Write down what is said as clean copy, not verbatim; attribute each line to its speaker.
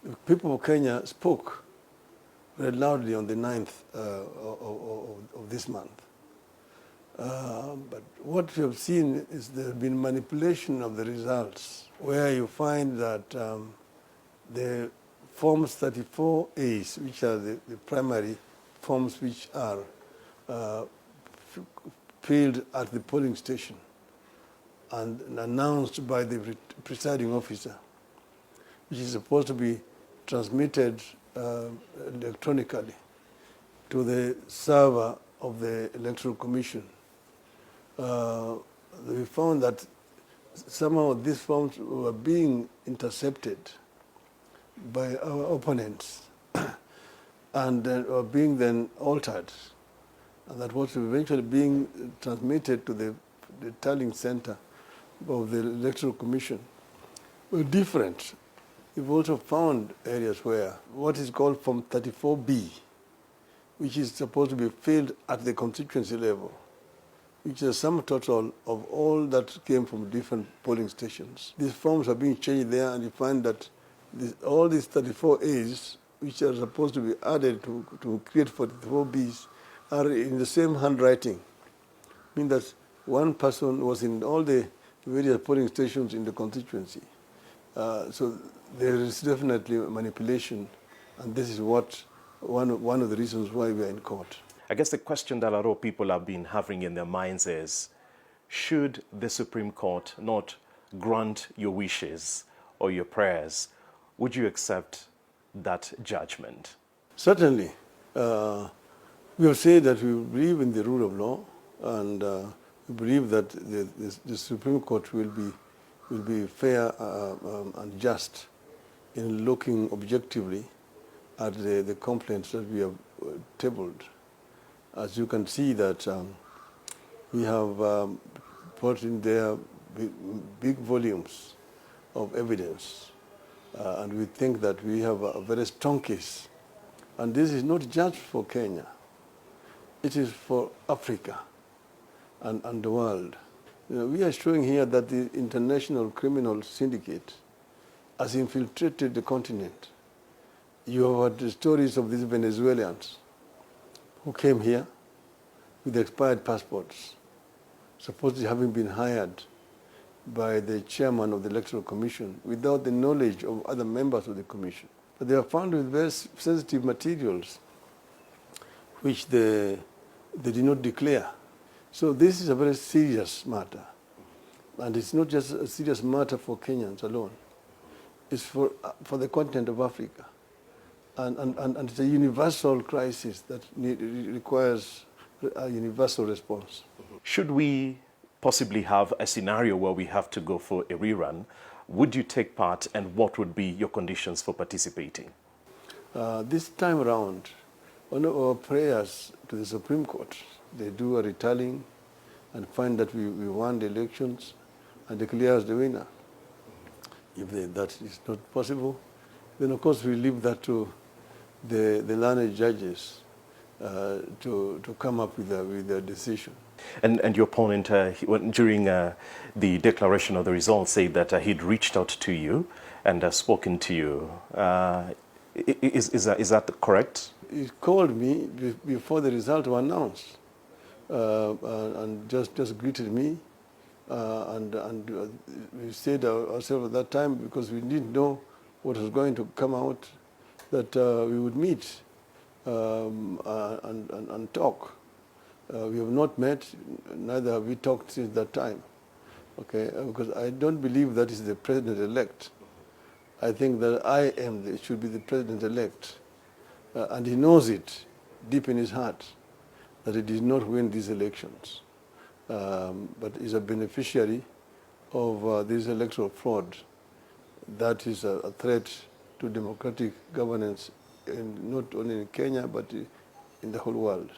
Speaker 1: The people of Kenya spoke very loudly on the 9th of this month. But what we have seen is there have been manipulation of the results, where you find that the Forms 34As, which are the primary forms which are filled at the polling station and announced by the presiding officer, which is supposed to be transmitted electronically to the server of the Electoral Commission. We found that some of these forms were being intercepted by our opponents and were being then altered. And that was eventually being transmitted to the tallying center of the Electoral Commission were different. We've also found areas where what is called Form 34B, which is supposed to be filled at the constituency level, which is a sum total of all that came from different polling stations. These forms are being changed there, and you find that all these 34As, which are supposed to be added to create 44Bs, are in the same handwriting. I mean that one person was in all the various polling stations in the constituency. So there is definitely manipulation, and this is what one of the reasons why we are in court.
Speaker 2: I guess the question that a lot of people have been having in their minds is, should the Supreme Court not grant your wishes or your prayers, would you accept that judgment?
Speaker 1: Certainly. We have said that we believe in the rule of law, and we believe that the Supreme Court will be fair and just in looking objectively at the complaints that we have tabled. As you can see that we have put in there big volumes of evidence, and we think that we have a very strong case. And this is not just for Kenya. It is for Africa and the world. We are showing here that the international criminal syndicate has infiltrated the continent. You have heard the stories of these Venezuelans who came here with expired passports, supposedly having been hired by the chairman of the Electoral Commission without the knowledge of other members of the commission. But they are found with very sensitive materials which they did not declare. So this is a very serious matter. And it's not just a serious matter for Kenyans alone. It's for the continent of Africa. And it's a universal crisis that requires a universal response.
Speaker 2: Should we possibly have a scenario where we have to go for a rerun, would you take part, and what would be your conditions for participating?
Speaker 1: This time around, one of our prayers to the Supreme Court, they do a retallying and find that we won the elections and declare us the winner. If that is not possible, then of course we leave that to the learned judges to come up with their decision.
Speaker 2: And your opponent, during the declaration of the results, said that he'd reached out to you and spoken to you. Is that correct?
Speaker 1: He called me before the results were announced and just greeted me. And we said ourselves at that time, because we didn't know what was going to come out, that we would meet and talk. We have not met, neither have we talked since that time. Okay, because I don't believe that is the president-elect. I think that should be the president-elect. And he knows it deep in his heart that he did not win these elections, but is a beneficiary of this electoral fraud that is a threat to democratic governance, not only in Kenya, but in the whole world.